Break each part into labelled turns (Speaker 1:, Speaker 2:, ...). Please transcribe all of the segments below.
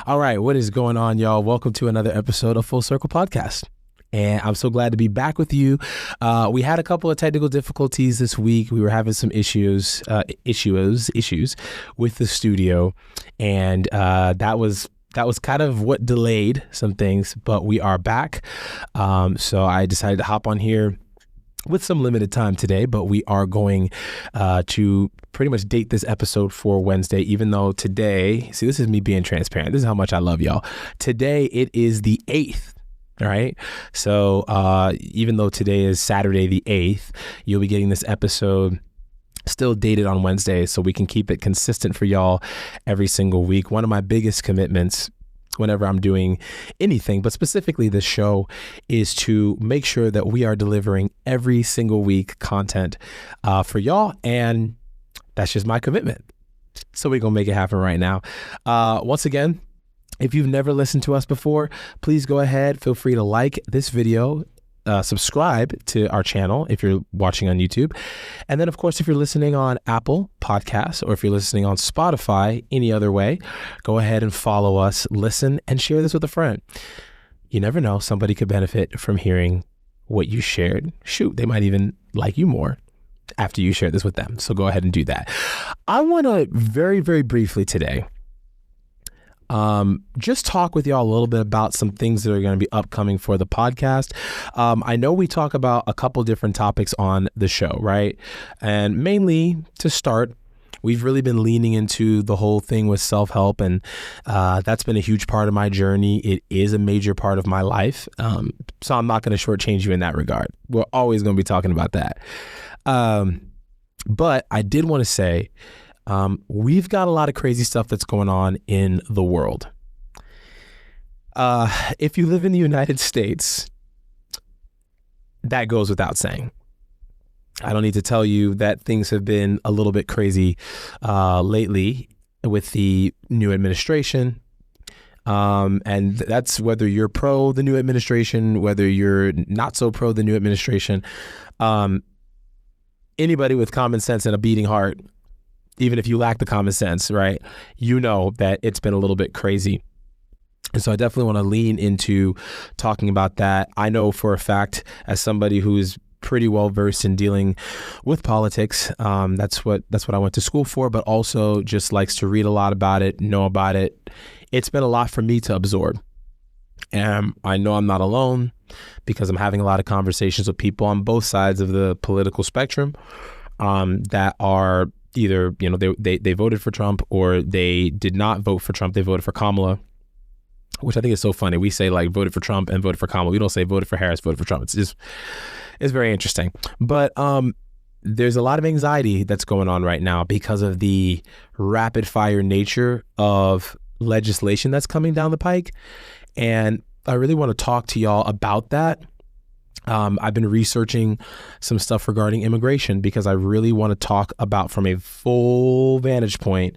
Speaker 1: All right, what is going on, y'all? Welcome to another episode of Full Circle Podcast. And I'm so glad to be back with you. We had a couple of technical difficulties this week. We were having some issues with the studio, and that was kind of what delayed some things. But we are back, so I decided to hop on here with some limited time today. But we are going to pretty much date this episode for Wednesday, even though today, see, this is me being transparent. This is how much I love y'all. Today it is the 8th. All right. So even though today is Saturday the 8th, you'll be getting this episode still dated on Wednesday, so we can keep it consistent for y'all every single week. One of my biggest commitments whenever I'm doing anything, but specifically this show, is to make sure that we are delivering every single week content for y'all. And that's just my commitment. So we're going to make it happen right now. Once again, if you've never listened to us before, please go ahead. Feel free to like this video, subscribe to our channel if you're watching on YouTube. And then, of course, if you're listening on Apple Podcasts or if you're listening on Spotify, any other way, go ahead and follow us, listen, and share this with a friend. You never know. Somebody could benefit from hearing what you shared. Shoot, they might even like you more after you share this with them. So go ahead and do that. I want to very, very briefly today just talk with y'all a little bit about some things that are going to be upcoming for the podcast. I know we talk about a couple different topics on the show, right? And mainly to start, we've really been leaning into the whole thing with self-help, and that's been a huge part of my journey. It is a major part of my life. So I'm not going to shortchange you in that regard. We're always going to be talking about that. But I did want to say, we've got a lot of crazy stuff that's going on in the world. If you live in the United States, that goes without saying. I don't need to tell you that things have been a little bit crazy lately with the new administration. And that's whether you're pro the new administration, whether you're not so pro the new administration. Anybody with common sense and a beating heart, even if you lack the common sense, right, you know that it's been a little bit crazy. And so I definitely want to lean into talking about that. I know for a fact, as somebody who is pretty well versed in dealing with politics, that's what I went to school for, but also just likes to read a lot about it, know about it. It's been a lot for me to absorb. And I know I'm not alone because I'm having a lot of conversations with people on both sides of the political spectrum that are either, you know, they voted for Trump or they did not vote for Trump. They voted for Kamala, which I think is so funny. We say like voted for Trump and voted for Kamala. We don't say voted for Harris, voted for Trump. It's very interesting. But there's a lot of anxiety that's going on right now because of the rapid fire nature of legislation that's coming down the pike. And I really want to talk to y'all about that. I've been researching some stuff regarding immigration because I really want to talk about, from a full vantage point,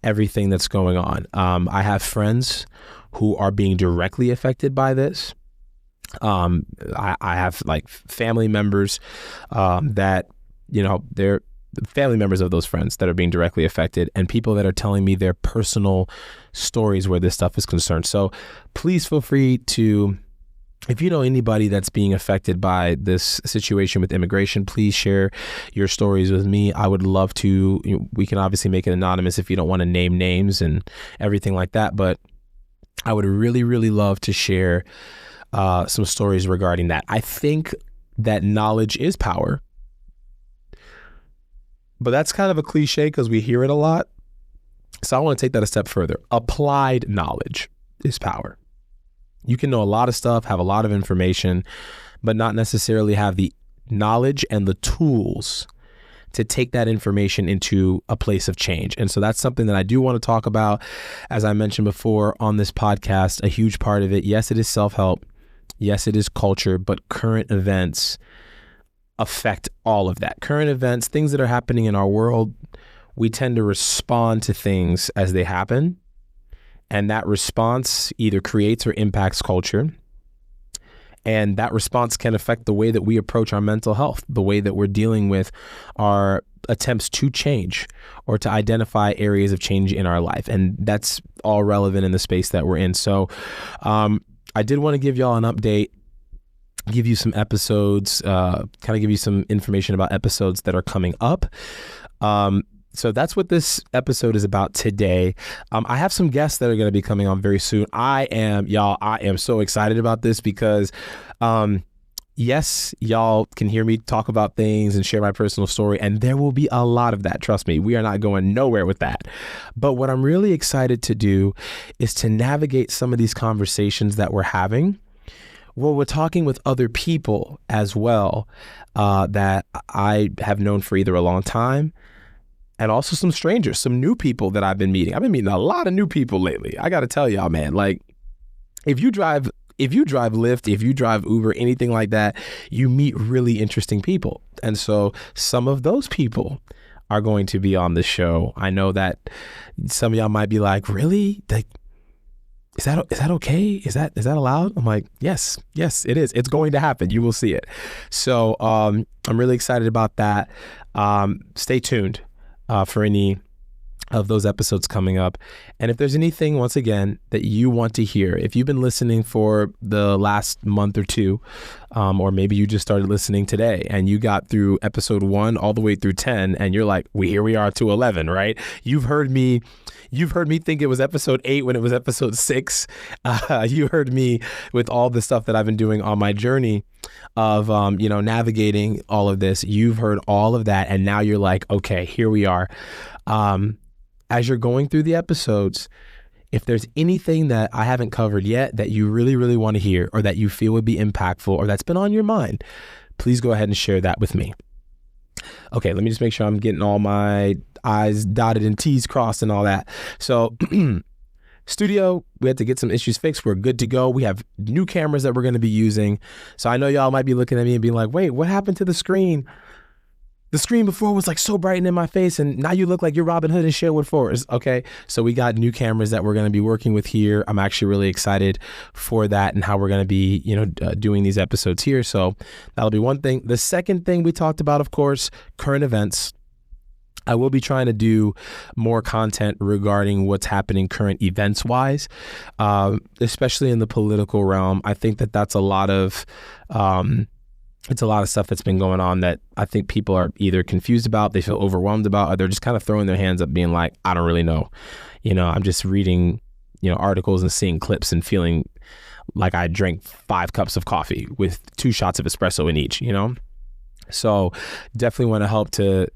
Speaker 1: everything that's going on. I have friends who are being directly affected by this. I have like family members that, you know, they're family members of those friends that are being directly affected, and people that are telling me their personal stories where this stuff is concerned. So please feel free to, if you know anybody that's being affected by this situation with immigration, please share your stories with me. I would love to. We can obviously make it anonymous if you don't want to name names and everything like that, but I would really, really love to share some stories regarding that. I think that knowledge is power, but that's kind of a cliche because we hear it a lot. So I want to take that a step further. Applied knowledge is power. You can know a lot of stuff, have a lot of information, but not necessarily have the knowledge and the tools to take that information into a place of change. And so that's something that I do want to talk about. As I mentioned before on this podcast, a huge part of it, yes, it is self-help. Yes, it is culture, but current events affect all of that. Current events, things that are happening in our world, we tend to respond to things as they happen. And that response either creates or impacts culture. And that response can affect the way that we approach our mental health, the way that we're dealing with our attempts to change or to identify areas of change in our life. And that's all relevant in the space that we're in. So I did want to give y'all an update, give you some episodes, kind of give you some information about episodes that are coming up. So that's what this episode is about today. I have some guests that are going to be coming on very soon. I am so excited about this because, yes, y'all can hear me talk about things and share my personal story, and there will be a lot of that. Trust me, we are not going nowhere with that. But what I'm really excited to do is to navigate some of these conversations that we're having. Well, we're talking with other people as well that I have known for either a long time, and also some strangers, some new people that I've been meeting. I've been meeting a lot of new people lately. I got to tell y'all, man, like if you drive Lyft, if you drive Uber, anything like that, you meet really interesting people. And so some of those people are going to be on the show. I know that some of y'all might be like, really? Like, is that okay? Is that allowed? I'm like, yes, it is. It's going to happen. You will see it. So I'm really excited about that. Stay tuned for any of those episodes coming up. And if there's anything, once again, that you want to hear, if you've been listening for the last month or two, or maybe you just started listening today and you got through episode 1 all the way through 10 and you're like, here we are to 11, right? You've heard me think it was episode 8 when it was episode 6. You heard me with all the stuff that I've been doing on my journey of, navigating all of this. You've heard all of that. And now you're like, okay, here we are. As you're going through the episodes, if there's anything that I haven't covered yet that you really, really want to hear or that you feel would be impactful or that's been on your mind, please go ahead and share that with me. Okay, let me just make sure I'm getting all my I's dotted and T's crossed and all that. So studio, we had to get some issues fixed. We're good to go. We have new cameras that we're going to be using. So I know y'all might be looking at me and being like, wait, what happened to the screen? The screen before was like so bright and in my face, and now you look like you're Robin Hood and Sherwood Forest. Okay, so we got new cameras that we're going to be working with here. I'm actually really excited for that and how we're going to be, doing these episodes here. So that'll be one thing. The second thing we talked about, of course, current events. I will be trying to do more content regarding what's happening current events wise, especially in the political realm. I think that that's a lot of it's a lot of stuff that's been going on that I think people are either confused about, they feel overwhelmed about, or they're just kind of throwing their hands up being like, I don't really know. I'm just reading, articles and seeing clips and feeling like I drank 5 cups of coffee with 2 shots of espresso in each, So definitely want to help to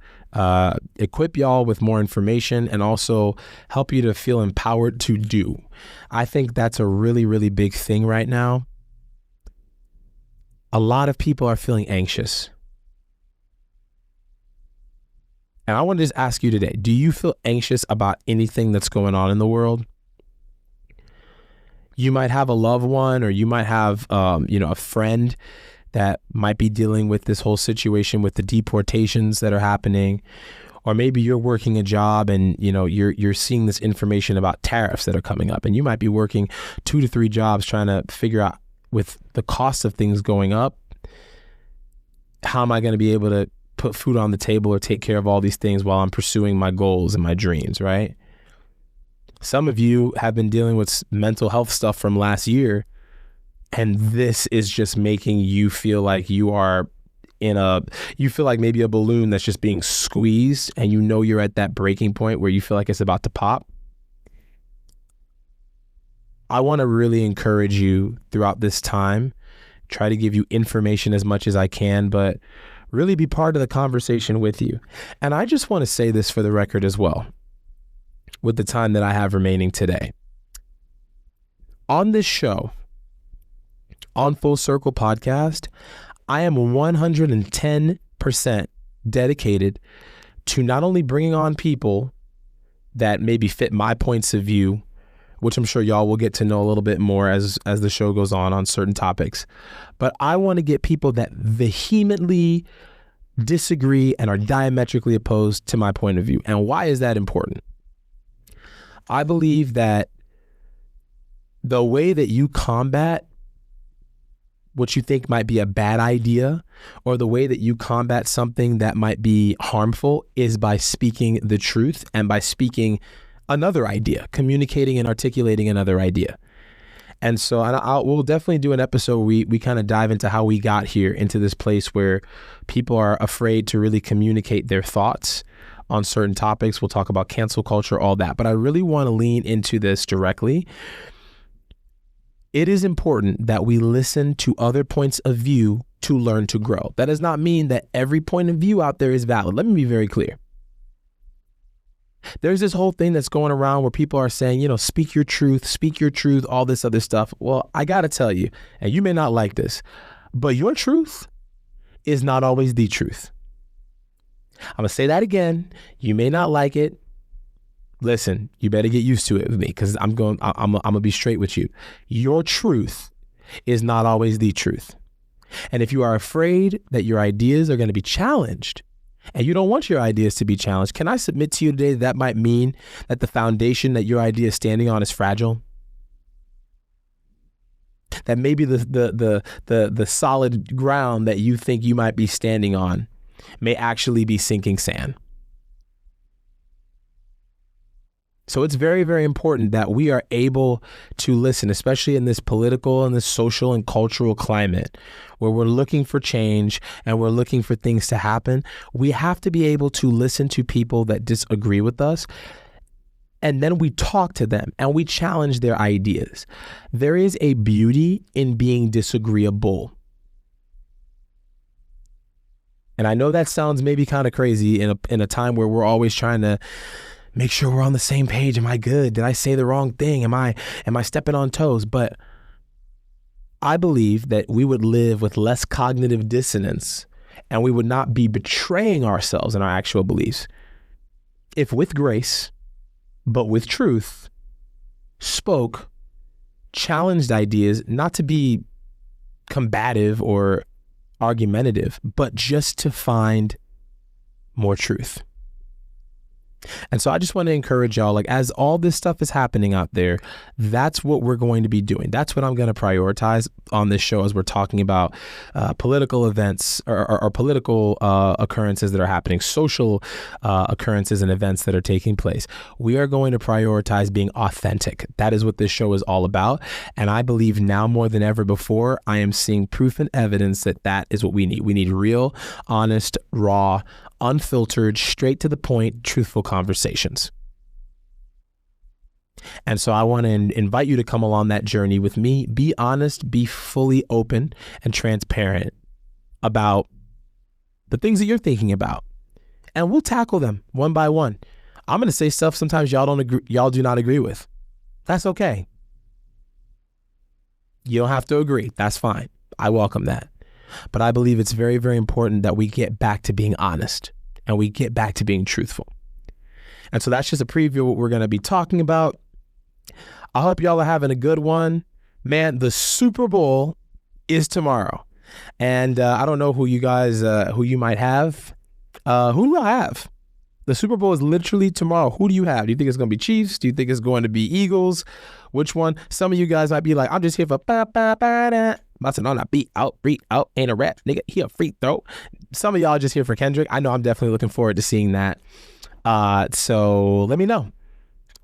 Speaker 1: equip y'all with more information and also help you to feel empowered to do. I think that's a really, really big thing right now. A lot of people are feeling anxious. And I want to just ask you today, do you feel anxious about anything that's going on in the world? You might have a loved one, or you might have, a friend that might be dealing with this whole situation with the deportations that are happening. Or maybe you're working a job and, you're seeing this information about tariffs that are coming up, and you might be working 2 to 3 jobs trying to figure out, with the cost of things going up, how am I going to be able to put food on the table or take care of all these things while I'm pursuing my goals and my dreams, right? Some of you have been dealing with mental health stuff from last year, and this is just making you feel like you are you feel like maybe a balloon that's just being squeezed, and you're at that breaking point where you feel like it's about to pop. I want to really encourage you throughout this time, try to give you information as much as I can, but really be part of the conversation with you. And I just want to say this for the record as well, with the time that I have remaining today. On this show, on Full Circle Podcast, I am 110% dedicated to not only bringing on people that maybe fit my points of view, which I'm sure y'all will get to know a little bit more as the show goes on certain topics. But I want to get people that vehemently disagree and are diametrically opposed to my point of view. And why is that important? I believe that the way that you combat what you think might be a bad idea or the way that you combat something that might be harmful is by speaking the truth and by speaking another idea, communicating and articulating another idea. And so we'll definitely do an episode where we kind of dive into how we got here into this place where people are afraid to really communicate their thoughts on certain topics. We'll talk about cancel culture, all that. But I really want to lean into this directly. It is important that we listen to other points of view to learn to grow. That does not mean that every point of view out there is valid. Let me be very clear. There's this whole thing that's going around where people are saying, speak your truth, all this other stuff. Well, I got to tell you, and you may not like this, but your truth is not always the truth. I'm going to say that again. You may not like it. Listen, you better get used to it with me because I'm going to be straight with you. Your truth is not always the truth. And if you are afraid that your ideas are going to be challenged, and you don't want your ideas to be challenged, can I submit to you today that might mean that the foundation that your idea is standing on is fragile? That maybe the solid ground that you think you might be standing on may actually be sinking sand. So it's very, very important that we are able to listen, especially in this political and this social and cultural climate where we're looking for change and we're looking for things to happen. We have to be able to listen to people that disagree with us. And then we talk to them and we challenge their ideas. There is a beauty in being disagreeable. And I know that sounds maybe kind of crazy in a time where we're always trying to make sure we're on the same page. Am I good? Did I say the wrong thing? Am I stepping on toes? But I believe that we would live with less cognitive dissonance and we would not be betraying ourselves in our actual beliefs if with grace, but with truth, spoke, challenged ideas, not to be combative or argumentative, but just to find more truth. And so I just want to encourage y'all, as all this stuff is happening out there, that's what we're going to be doing. That's what I'm going to prioritize on this show as we're talking about political events or political occurrences that are happening, social occurrences and events that are taking place. We are going to prioritize being authentic. That is what this show is all about. And I believe now more than ever before, I am seeing proof and evidence that that is what we need. We need real, honest, raw, unfiltered, straight to the point, truthful conversations. And so I want to invite you to come along that journey with me. Be honest, be fully open and transparent about the things that you're thinking about. And we'll tackle them one by one. I'm going to say stuff sometimes y'all do not agree with. That's okay. You don't have to agree. That's fine. I welcome that. But I believe it's very, very important that we get back to being honest and we get back to being truthful. And so that's just a preview of what we're going to be talking about. I hope y'all are having a good one. Man, the Super Bowl is tomorrow. And I don't know who you guys, who you might have. Who do I have? The Super Bowl is literally tomorrow. Who do you have? Do you think it's going to be Chiefs? Do you think it's going to be Eagles? Which one? Some of you guys might be like, I'm just here for ba-ba-ba-da. I said, no, not beat out, ain't a rap, nigga. He a free throw. Some of y'all just here for Kendrick. I know I'm definitely looking forward to seeing that. So let me know.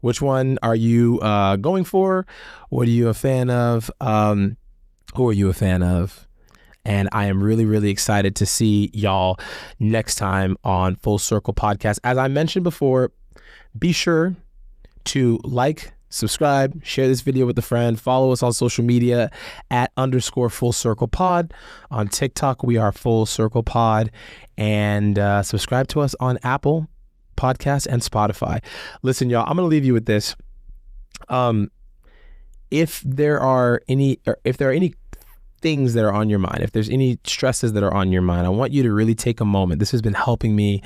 Speaker 1: Which one are you going for? What are you a fan of? Who are you a fan of? And I am really, really excited to see y'all next time on Full Circle Podcast. As I mentioned before, be sure to like, subscribe, share this video with a friend, follow us on social media at _Full Circle Pod. On TikTok, we are Full Circle Pod, and subscribe to us on Apple Podcasts and Spotify. Listen, y'all, I'm going to leave you with this. If there are any things that are on your mind, if there's any stresses that are on your mind, I want you to really take a moment. This has been helping me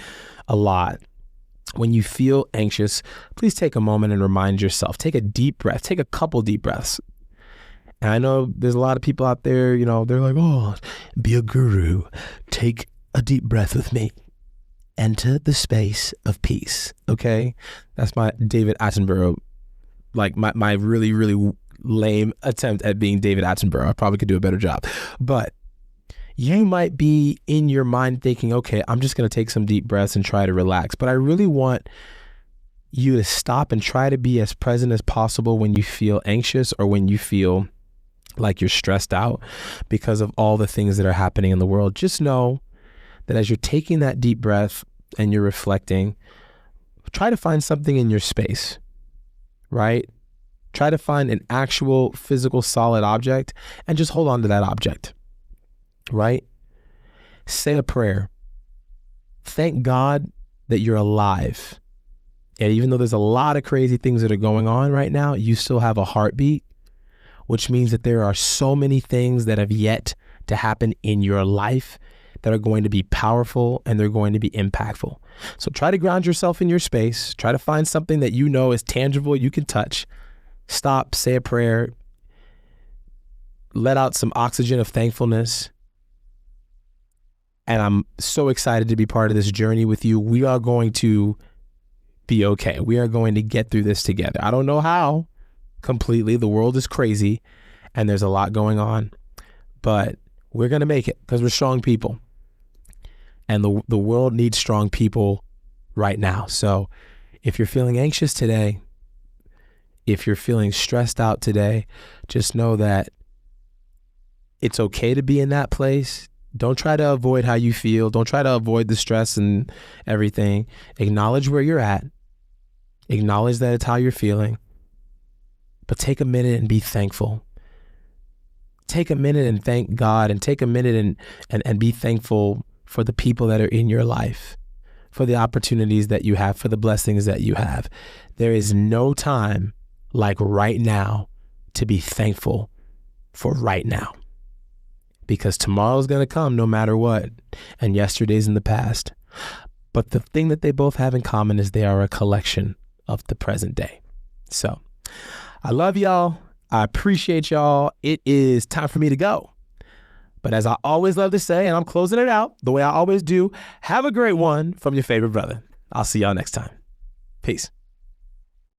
Speaker 1: a lot. When you feel anxious, please take a moment and remind yourself, take a deep breath, take a couple deep breaths. And I know there's a lot of people out there, they're like, oh, be a guru. Take a deep breath with me. Enter the space of peace. Okay. That's my David Attenborough, like my really, really lame attempt at being David Attenborough. I probably could do a better job. But you might be in your mind thinking, okay, I'm just going to take some deep breaths and try to relax. But I really want you to stop and try to be as present as possible when you feel anxious or when you feel like you're stressed out because of all the things that are happening in the world. Just know that as you're taking that deep breath and you're reflecting, try to find something in your space, right? Try to find an actual physical solid object and just hold on to that object, right? Say a prayer. Thank God that you're alive. And even though there's a lot of crazy things that are going on right now, you still have a heartbeat, which means that there are so many things that have yet to happen in your life that are going to be powerful and they're going to be impactful. So try to ground yourself in your space. Try to find something that you know is tangible, you can touch. Stop, say a prayer, let out some oxygen of thankfulness. And I'm so excited to be part of this journey with you. We are going to be okay. We are going to get through this together. I don't know how completely. The world is crazy and there's a lot going on, but we're going to make it because we're strong people. And the world needs strong people right now. So if you're feeling anxious today, if you're feeling stressed out today, just know that it's okay to be in that place. Don't try to avoid how you feel. Don't try to avoid the stress and everything. Acknowledge where you're at. Acknowledge that it's how you're feeling. But take a minute and be thankful. Take a minute and thank God, and take a minute and be thankful for the people that are in your life, for the opportunities that you have, for the blessings that you have. There is no time like right now to be thankful for right now, because tomorrow's going to come no matter what, and yesterday's in the past. But the thing that they both have in common is they are a collection of the present day. So I love y'all. I appreciate y'all. It is time for me to go. But as I always love to say, and I'm closing it out the way I always do, have a great one from your favorite brother. I'll see y'all next time. Peace.